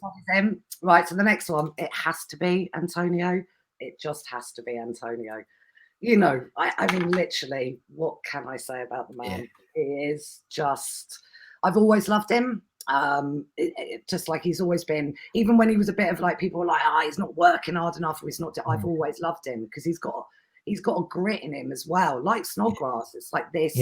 [SPEAKER 2] Right, so the next one, it has to be Antonio. It just has to be Antonio. You know, I mean, literally, what can I say about the man? He is just, I've always loved him. Just like he's always been, even when he was a bit of like, people were like, he's not working hard enough, or he's not, I've always loved him because he's got a grit in him as well. Like Snodgrass, it's like this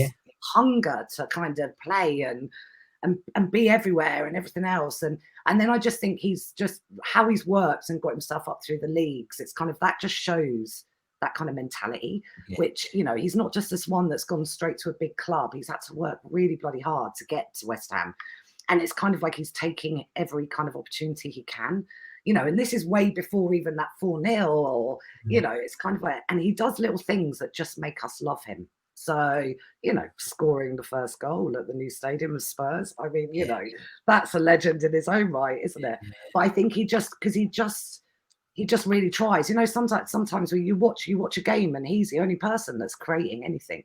[SPEAKER 2] hunger to kind of play and be everywhere and everything else. And then I just think he's just, how he's worked and got himself up through the leagues, it's kind of, that just shows that kind of mentality, which, you know, he's not just this one that's gone straight to a big club. He's had to work really bloody hard to get to West Ham. And it's kind of like he's taking every kind of opportunity he can, you know, and this is way before even that 4-0 or, you know, it's kind of like, and he does little things that just make us love him. So, you know, scoring the first goal at the new stadium of Spurs, I mean, you know, that's a legend in his own right, isn't it? But I think he just really tries. You know, sometimes when you watch a game and he's the only person that's creating anything.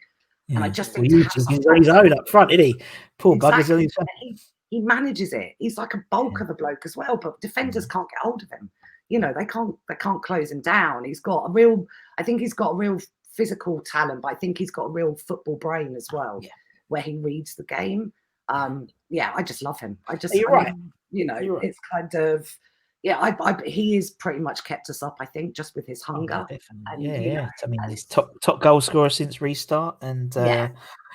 [SPEAKER 2] And I just think
[SPEAKER 1] he's on his own up front, isn't he? Poor bugger's on his own.
[SPEAKER 2] He manages it. He's like a bulk of a bloke as well, but defenders can't get hold of him. You know, they can't close him down. I think he's got a real physical talent, but I think he's got a real football brain as well, where he reads the game. I just love him.
[SPEAKER 1] You're right.
[SPEAKER 2] You know, it's kind of, he is pretty much kept us up, I think, just with his hunger.
[SPEAKER 1] And, I mean, he's top goal scorer since restart, and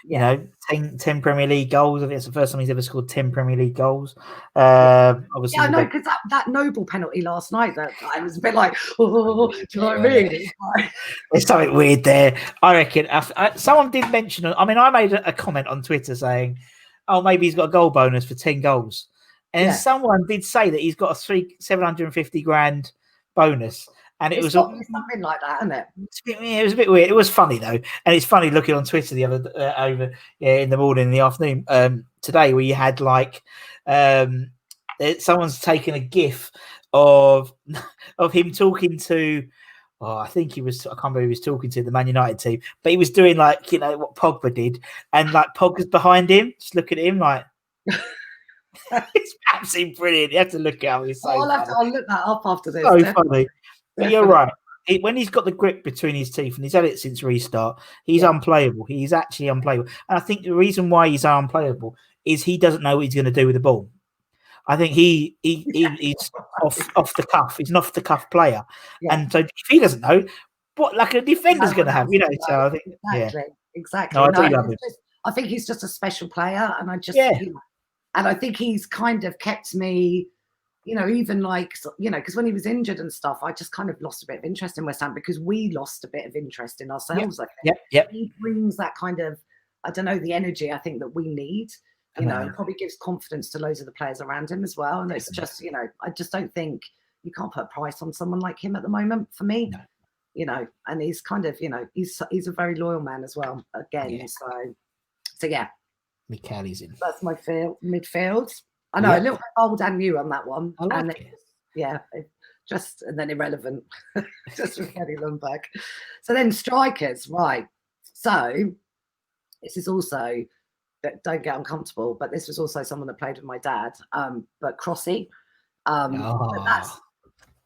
[SPEAKER 1] you know, 10 Premier League goals. I think it's the first time he's ever scored 10 Premier League goals. Obviously,
[SPEAKER 2] I know, because that Noble penalty last night, that I was a bit like, oh, do you know what I mean?
[SPEAKER 1] There's something weird there. I reckon someone did mention. I mean, I made a comment on Twitter saying, "Oh, maybe he's got a goal bonus for 10 goals." And someone did say that he's got a 750 grand bonus, and it was
[SPEAKER 2] something like that, isn't it?
[SPEAKER 1] It was a bit weird. It was funny though, and it's funny looking on Twitter the other in the morning, in the afternoon today, where you had like someone's taken a GIF of him talking to. Oh, I think I can't remember who he was talking to, the Man United team, but he was doing like, you know, what Pogba did, and like Pogba's behind him, just looking at him like. It's absolutely brilliant. You have to look out. It's so
[SPEAKER 2] I'll look that up after this.
[SPEAKER 1] So funny. But you're right. When he's got the grip between his teeth, and he's had it since restart, he's unplayable. He's actually unplayable. And I think the reason why he's unplayable is he doesn't know what he's going to do with the ball. I think he's off the cuff. He's an off the cuff player, and so if he doesn't know, what like a defender's going to have, you know? So I think
[SPEAKER 2] exactly.
[SPEAKER 1] No, I do love him.
[SPEAKER 2] I think he's just a special player, and I just and I think he's kind of kept me, you know, even like, you know, because when he was injured and stuff, I just kind of lost a bit of interest in West Ham because we lost a bit of interest in ourselves. I think he brings that kind of, I don't know, the energy I think that we need, you know, and probably gives confidence to loads of the players around him as well. And it's just, you know, I just don't think you can't put a price on someone like him at the moment for me. and he's kind of, he's a very loyal man as well. Again, so yeah.
[SPEAKER 1] Michail's in.
[SPEAKER 2] That's my midfield. I know, a little bit old and new on that one.
[SPEAKER 1] I like it.
[SPEAKER 2] Yeah, and then irrelevant, just with Freddie Ljungberg. So then strikers, right? So this is also, don't get uncomfortable, but this was also someone that played with my dad. But Crossy, but that's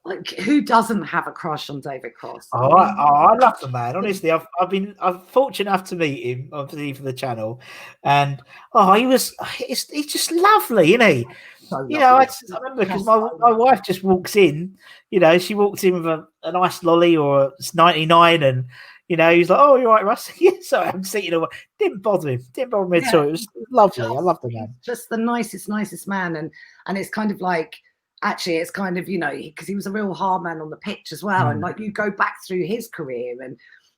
[SPEAKER 2] like, who doesn't have a crush on David Cross?
[SPEAKER 1] I love the man. Honestly, I'm fortunate enough to meet him, obviously, for the channel, and he's just lovely, isn't he?
[SPEAKER 2] So
[SPEAKER 1] I remember because my wife just walks in, she walks in with a nice lolly or a 99, and he's like, "Oh, you're right, Russ." Yeah, sorry, I'm sitting away. Didn't bother me at all. It was lovely. I love the man.
[SPEAKER 2] Just the nicest man, and it's kind of like, actually, it's kind of, because he was a real hard man on the pitch as well. And like, you go back through his career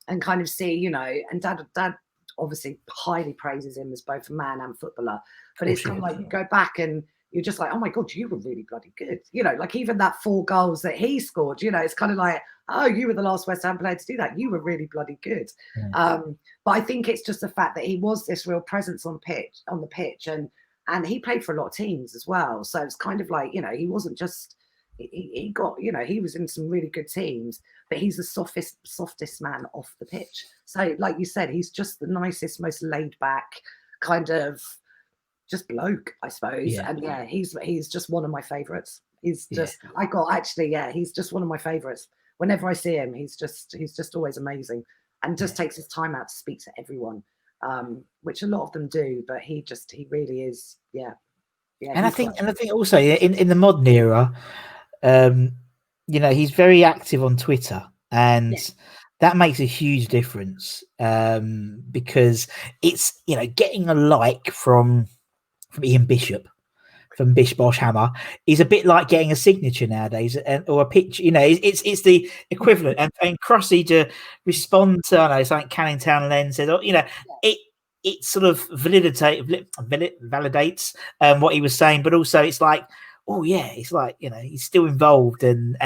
[SPEAKER 2] and kind of see, and dad obviously highly praises him as both a man and footballer. But it's kind of like, you go back and you're just like, oh my God, you were really bloody good. Like even that 4 goals that he scored, it's kind of like, oh, you were the last West Ham player to do that. You were really bloody good. But I think it's just the fact that he was this real presence on the pitch, and he played for a lot of teams as well. So it's kind of like, he wasn't just, he got, he was in some really good teams, but he's the softest man off the pitch. So like you said, he's just the nicest, most laid back kind of just bloke, I suppose.
[SPEAKER 1] Yeah.
[SPEAKER 2] And he's just one of my favorites. He's just, he's just one of my favorites. Whenever I see him, he's just always amazing, and just takes his time out to speak to everyone. Which a lot of them do, but he really is,
[SPEAKER 1] And I think also in the modern era, he's very active on Twitter, and that makes a huge difference, because it's getting a like from Ian Bishop, from Bish Bosh Hammer, is a bit like getting a signature nowadays, or a picture. It's the equivalent. And Crossy to respond to, I don't know, something Canning Town Len said, it sort of validates what he was saying, but also it's like, oh yeah, it's like, he's still involved, and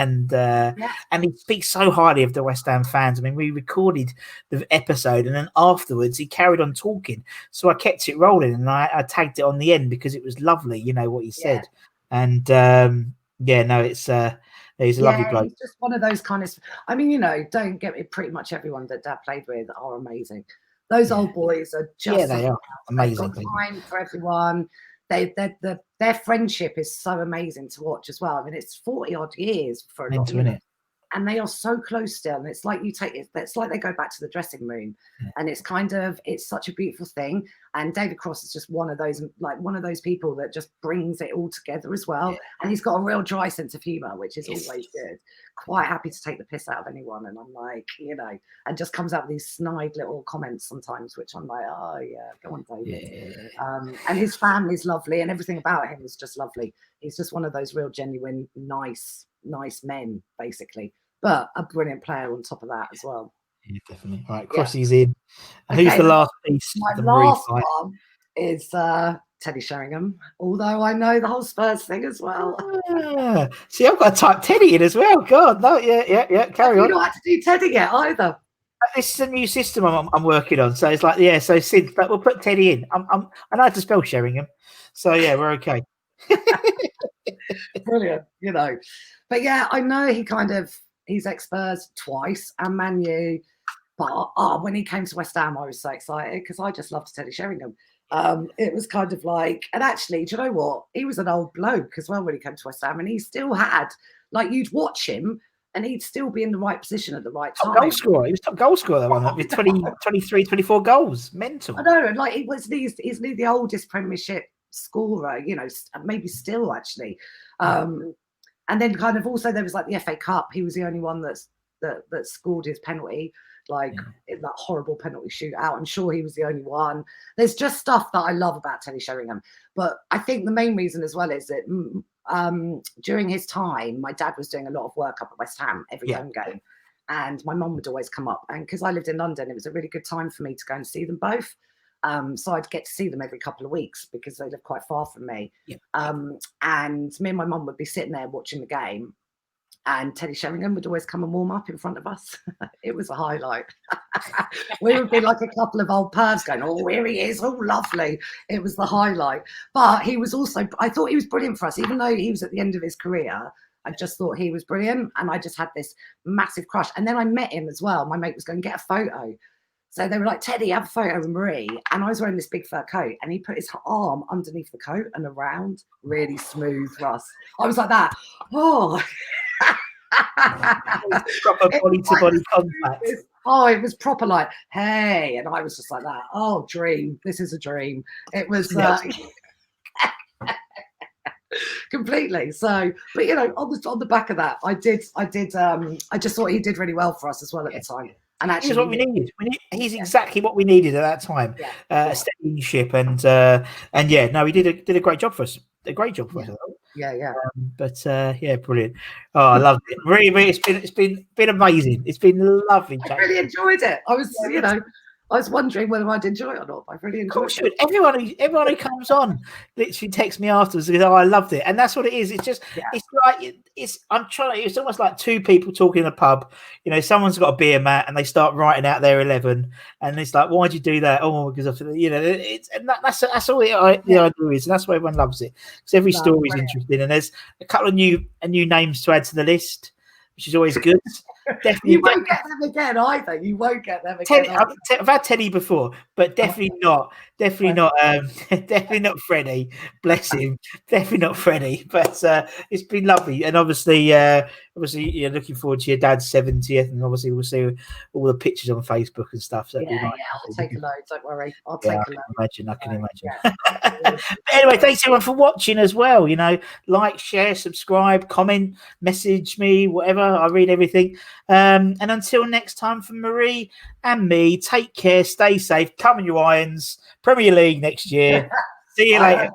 [SPEAKER 1] he speaks so highly of the West Ham fans. I mean, we recorded the episode, and then afterwards he carried on talking, so I kept it rolling, and I tagged it on the end because it was lovely, what he said. And he's a lovely bloke.
[SPEAKER 2] He's just one of those kind of, I mean, don't get me, pretty much everyone that Dad played with are amazing. Those old boys are just
[SPEAKER 1] they are amazing.
[SPEAKER 2] They've got time for everyone. Their friendship is so amazing to watch as well. I mean, it's 40 odd years for a lot of them, and they are so close still. And it's like it's like they go back to the dressing room, and it's such a beautiful thing. And David Cross is just one of those people that just brings it all together as well. Yeah. And he's got a real dry sense of humor, which is always good. Quite happy to take the piss out of anyone. And I'm like, and just comes out with these snide little comments sometimes, which I'm like, oh yeah, go on, David. Yeah. And his family's lovely, and everything about him is just lovely. He's just one of those real genuine, nice men, basically. But a brilliant player on top of that as well.
[SPEAKER 1] Yeah, definitely. All right, Crossy's in. And who's the last piece?
[SPEAKER 2] My last one is Teddy Sheringham, although I know the whole Spurs thing as well.
[SPEAKER 1] See, I've got to type Teddy in as well. God, no, carry on.
[SPEAKER 2] You don't have to do Teddy yet either.
[SPEAKER 1] This is a new system I'm working on. So it's like, so since but we'll put Teddy in. I know how to spell Sheringham. So we're okay.
[SPEAKER 2] Brilliant, But I know he's ex-Spurs twice and Man U. But when he came to West Ham, I was so excited because I just loved Teddy Sheringham. It was kind of like, and actually, do you know what? He was an old bloke as well when he came to West Ham, and he still had, like, you'd watch him and he'd still be in the right position at the right time.
[SPEAKER 1] Goal scorer. He was top goal scorer that one with 23, 24 goals. Mental.
[SPEAKER 2] I know, like he's the oldest Premiership scorer, maybe still actually. And then kind of also there was like the FA Cup. He was the only one that scored his penalty. In that horrible penalty shootout. I'm sure he was the only one. There's just stuff that I love about Teddy Sheringham. But I think the main reason as well is that during his time, my dad was doing a lot of work up at West Ham every home game. And my mum would always come up. And because I lived in London, it was a really good time for me to go and see them both. So I'd get to see them every couple of weeks because they live quite far from me. And me and my mum would be sitting there watching the game. And Teddy Sheringham would always come and warm up in front of us. It was a highlight. We would be like a couple of old pervs going, oh, here he is, oh, lovely. It was the highlight. But he was also, I thought he was brilliant for us, even though he was at the end of his career. I just thought he was brilliant. And I just had this massive crush. And then I met him as well. My mate was going, get a photo. So they were like, Teddy, have a photo of Marie. And I was wearing this big fur coat, and he put his arm underneath the coat and around, really smooth for us. I was like that. Oh.
[SPEAKER 1] Proper body-to-body contact.
[SPEAKER 2] Oh, it was proper like, hey. And I was just like that. Oh, dream. This is a dream. It was completely. So, but you know, on the back of that, I just thought he did really well for us as well at the time. And actually,
[SPEAKER 1] he's what we needed. He's exactly what we needed at that time. Steadying ship, and yeah, no, he did a great job for us. A great job for us.
[SPEAKER 2] Yeah.
[SPEAKER 1] Yeah, brilliant. Oh, I loved it. Really, it's been amazing. It's been lovely.
[SPEAKER 2] I really enjoyed it. I was, I was wondering whether I'd enjoy it or not. I really enjoyed it.
[SPEAKER 1] Everyone who comes on literally texts me afterwards and goes, "Oh, I loved it," and that's what it is. It's just, it's like it's almost like two people talking in a pub. You know, someone's got a beer mat and they start writing out their 11, and it's like, "Why'd you do that?" Oh, because that's all the idea is, and that's why everyone loves it, because every story is interesting, and there's a couple of new names to add to the list, which is always good. Definitely,
[SPEAKER 2] you won't get them again either. You won't get them again.
[SPEAKER 1] I've had Teddy before, but definitely not Freddie. Bless him. Definitely not Freddie. But it's been lovely, and obviously, you're looking forward to your dad's 70th, and obviously we'll see all the pictures on Facebook and stuff. So
[SPEAKER 2] I'll take a load. Don't worry, I'll take a load.
[SPEAKER 1] I can imagine. But anyway, thanks everyone for watching as well. You know, like, share, subscribe, comment, message me, whatever. I read everything. And until next time, from Marie and me, take care, stay safe, come on your irons. Premier League next year. See you later.